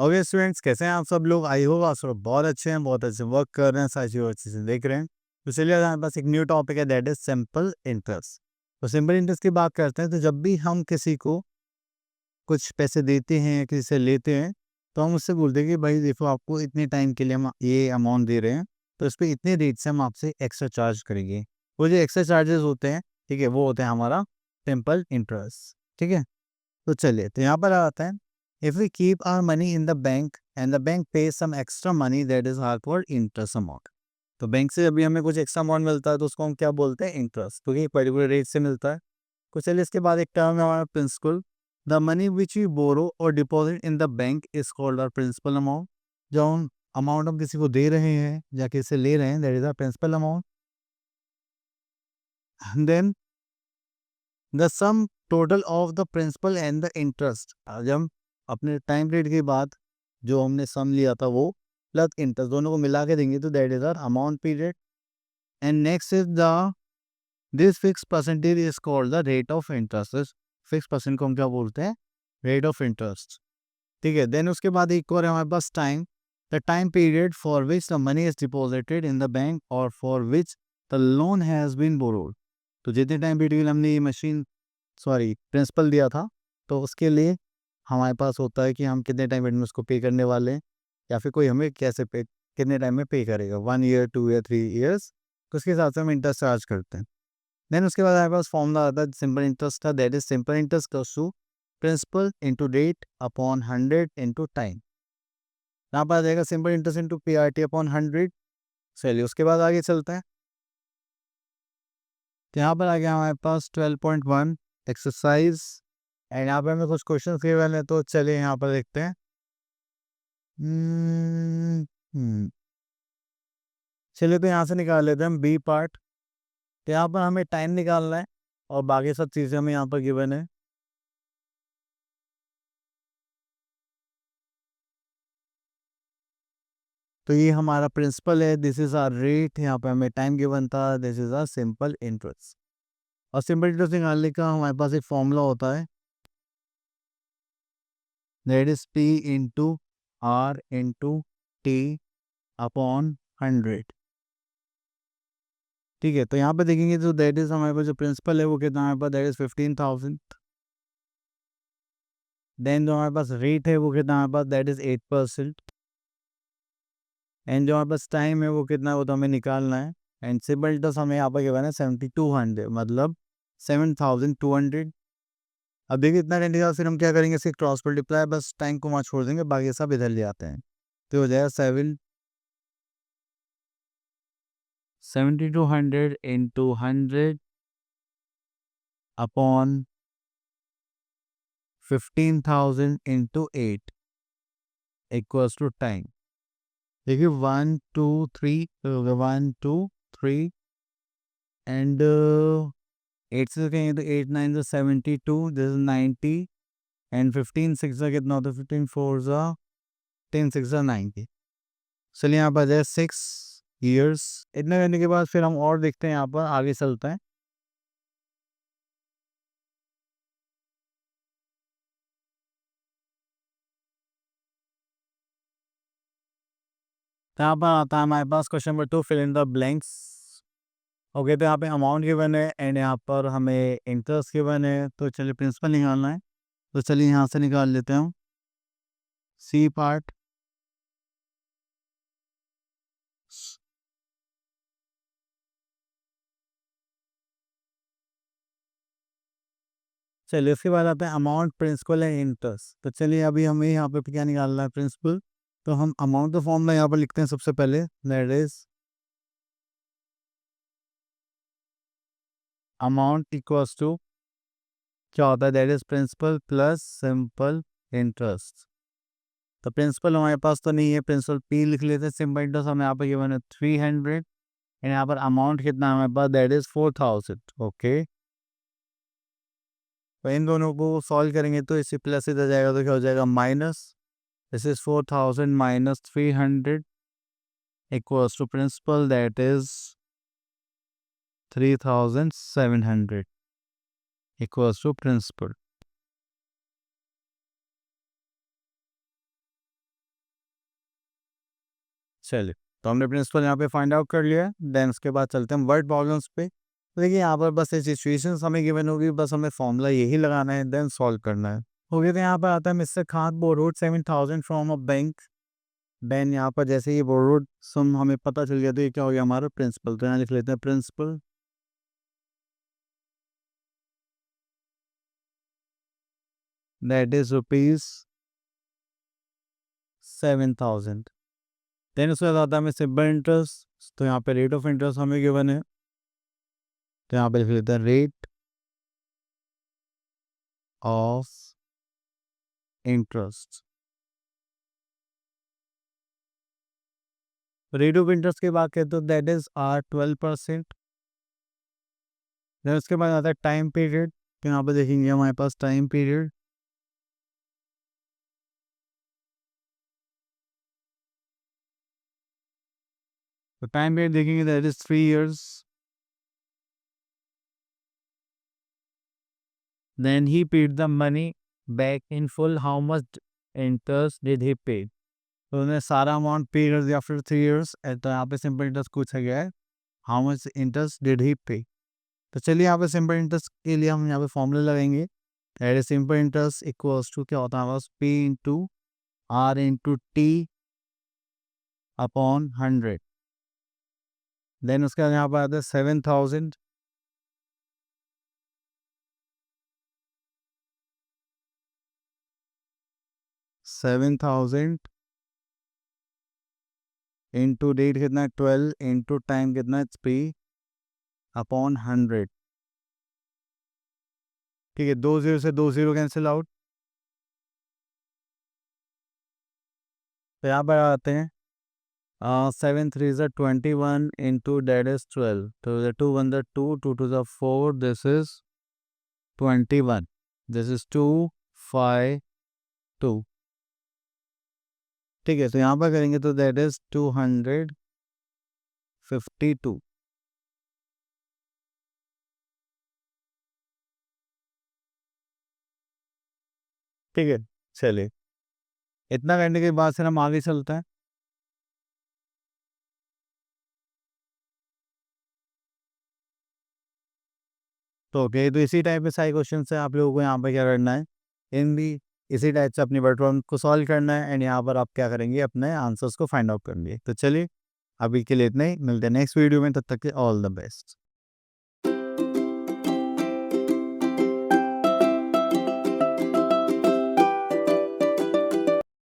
Okay students, कैसे हैं आप सब लोग? आई होप आप सब बहुत अच्छे हैं, बहुत अच्छे वर्क कर रहे हैं, सारी चीज़ें देख रहे हैं। तो चलिए हमारे पास एक न्यू टॉपिक है, दैट इज सिंपल इंटरेस्ट। तो सिंपल इंटरेस्ट की बात करते हैं। तो जब भी हम किसी को कुछ पैसे देते हैं या किसी से लेते हैं, तो हम उससे बोलते हैं कि भाई देखो, आपको इतने टाइम के लिए हम ये अमाउंट दे रहे हैं, तो इस पर इतने रेट से हम आपसे एक्स्ट्रा चार्ज करेंगे। वो जो एक्स्ट्रा चार्जेस होते हैं, ठीक है, वो होते हैं हमारा सिंपल इंटरेस्ट। ठीक है, तो चलिए, तो यहाँ पर आता है, if we keep our money in the bank and the bank pay some extra money, that is our called interest amount. तो बैंक से अभी हमें कुछ एक्स्ट्रा अमाउंट मिलता है, तो उसको हम क्या बोलते हैं? इंटरेस्ट, क्योंकि एक पर्टिकुलर रेट से मिलता है। तो चलिए, इसके बाद एक टर्म है हमारा principal. The money which we borrow or deposit in the bank is called our principal amount. जो हम अमाउंट हम किसी को दे रहे हैं या किसी से ले रहे हैं, that is our principal amount. Then the sum total of the principal and the interest. जब हम अपने टाइम पीरियड के बाद जो हमने सम लिया था वो प्लस इंटरेस्ट दोनों को मिला के देंगे, तो that is our amount period. And next is the this fix percentage is called the rate of interest. Fix percent को हम क्या बोलते हैं? Rate of interest. ठीक है, देन उसके बाद एक और है हमारे पास time. The time period for which the money is deposited in the bank or for which the loan has been borrowed. तो जितने टाइम पीरियड के लिए हमने ये मशीन प्रिंसिपल दिया था, तो उसके लिए हमारे पास होता है कि हम कितने टाइम में उसको पे करने वाले हैं, या फिर कोई हमें कैसे पे, कितने टाइम में पे करेगा, 1 ईयर, 2 ईयर, 3 ईयर्स, तो उसके हिसाब से हम इंटरेस्ट चार्ज करते हैं। देन उसके बाद हमारे पास फॉर्मूला आता है सिंपल इंटरेस्ट का, that is simple interest equals to principal into rate upon 100 into time. यहाँ पर आ जाएगा simple interest into P R T upon 100। चलिए, उसके बाद आगे चलते हैं। तो यहाँ पर आ गया हमारे पास 12.1 एक्सरसाइज, एंड यहाँ पे हमें कुछ क्वेश्चन दिए हुए हैं, तो चलिए यहाँ पर देखते हैं। हम्म, हम्म, चलिए, तो यहाँ से निकाल लेते हैं हम बी पार्ट। तो यहाँ पर हमें टाइम निकालना है और बाकी सब चीज़ें हमें यहाँ पर गिवन है। तो ये हमारा प्रिंसिपल है, दिस इज आर रेट, यहाँ पे हमें टाइम गिवन था, this is our simple interest. और सिंपल इंटरेस्ट निकालने का हमारे पास एक फॉर्मूला होता है, that is P into R into T upon 100। ठीक है, तो यहाँ पे देखेंगे तो दैट इज हमारे पास जो प्रिंसिपल है वो कितना हमारे पास, दैट इज 15,000। देन जो हमारे पास रेट है वो कितना हमारे पास, दैट इज 8%। एंड जो हमारे पास टाइम है वो कितना है, वो तो हमें निकालना है। एंड सिंपल इंटरेस्ट हमें यहाँ पर क्या है, 7200, मतलब 7200। अब देखिए इतना टेन के फिर हम क्या करेंगे, इसके क्रॉस मल्टीप्लाई, बस टाइम को वहाँ छोड़ देंगे, बाकी सब इधर ले आते हैं, तो हो जाएगा 7200 into 100 upon 15,000 into 8 equals to time. देखिए 1 2 3 एंड 8 से कहेंगे तो 8 9 से 72, दिस इज 90, एंड 15 6 का कितना होता है, 15 4 जा 10 6 जा 90। चलिए यहाँ पर आ जाए 6 ईयर्स। इतना करने के बाद फिर हम और देखते हैं, यहाँ पर आगे चलते हैं। तो यहाँ पर आता है हमारे पास question number 2, fill in the blanks. Okay, तो यहाँ पे अमाउंट गिवन है एंड यहाँ पर हमें इंटरेस्ट गिवन है, तो चलिए प्रिंसिपल निकालना है। तो चलिए यहाँ से निकाल लेते हैं सी पार्ट। चलिए, उसके बाद आता है अमाउंट, प्रिंसिपल है, इंटरेस्ट। तो चलिए अभी हमें यहाँ पे क्या निकालना है, प्रिंसिपल। तो हम अमाउंट का फॉर्मूला यहाँ पर लिखते हैं सबसे पहले, that is amount equals to क्या होता है, that is principal plus simple interest. तो प्रिंसिपल हमारे पास तो नहीं है, प्रिंसिपल पी लिख लेते हैं, सिंपल इंटरेस्ट हमें यहाँ पर गिवन है 300, एंड यहाँ पर अमाउंट कितना है हमारे पास, दैट इज 4000। ओके, तो इन दोनों को सॉल्व करेंगे तो इससे प्लस इधर जाएगा तो क्या हो जाएगा, minus. This is 4000 minus 300 equals to principal, that is 3700 equals to principal. चलिए, तो हमने प्रिंसिपल यहाँ पे फाइंड आउट कर लिया। देन उसके बाद चलते हैं वर्ड प्रॉब्लम्स पे। तो देखिए यहाँ पर बस ये सिचुएशंस हमें गिवन होगी, बस हमें फॉर्मूला यही लगाना है, देन सॉल्व करना है। हो गया, तो यहाँ पर आता है mister Khan borrowed 7,000 from a bank. Then यहाँ पर जैसे ये बोरोड सम हमें पता चल गया, तो ये क्या हो गया हमारा प्रिंसिपल। तो यहाँ लिख लेते हैं principal that is rupees 7,000। Then उसके बाद आता है हमें सिंपल इंटरेस्ट। तो यहाँ पे रेट ऑफ इंटरेस्ट हमें गिवन है, तो यहाँ पे लिख लेते हैं rate of interest. Rate of interest की बात करें तो दैट इज आर 12%। देन उसके बाद आता है टाइम पीरियड। तो यहाँ पे देखेंगे हमारे पास टाइम पीरियड, तो टाइम पीरियड देखेंगे दैट इज 3 years। Then he paid the money back in full, how much interest did he pay. तो उन्हें सारा अमाउंट पे कर दिया आफ्टर 3 years। तो यहाँ पे सिंपल इंटरेस्ट पूछा गया है, how much interest did he pay. तो चलिए यहाँ पे सिंपल इंटरेस्ट के लिए हम यहाँ पे फॉर्मूला लगाएंगे। That is simple interest equals to क्या होता है हमारे पास, P into R into T upon 100। देन उसके बाद यहाँ पर आता है 7,000। इंटू डेट कितना है 12 इंटू टाइम कितना है 3 अपॉन 100। ठीक है, 2 0 से 2 0 कैंसिल आउट। तो यहाँ पर आते हैं 7 3 is 21 into that is 12। तो the 2 1 the 2 2 to the 4, this is 21, this is 2 5 2। ठीक है, तो यहाँ पर करेंगे तो that is 252। ठीक है, चलिए इतना करने के बाद फिर हम आगे चलते हैं। तो ओके, तो इसी टाइप के सारे क्वेश्चन से आप लोगों को यहाँ पर क्या करना है, इन भी इसी टाइप से अपनी वर्ड प्रॉब्लम को सॉल्व करना है, एंड यहाँ पर आप क्या करेंगे, अपने आंसर्स को फाइंड आउट करेंगे। तो चलिए अभी के लिए इतना ही, मिलते हैं नेक्स्ट वीडियो में, तब तक के ऑल द बेस्ट।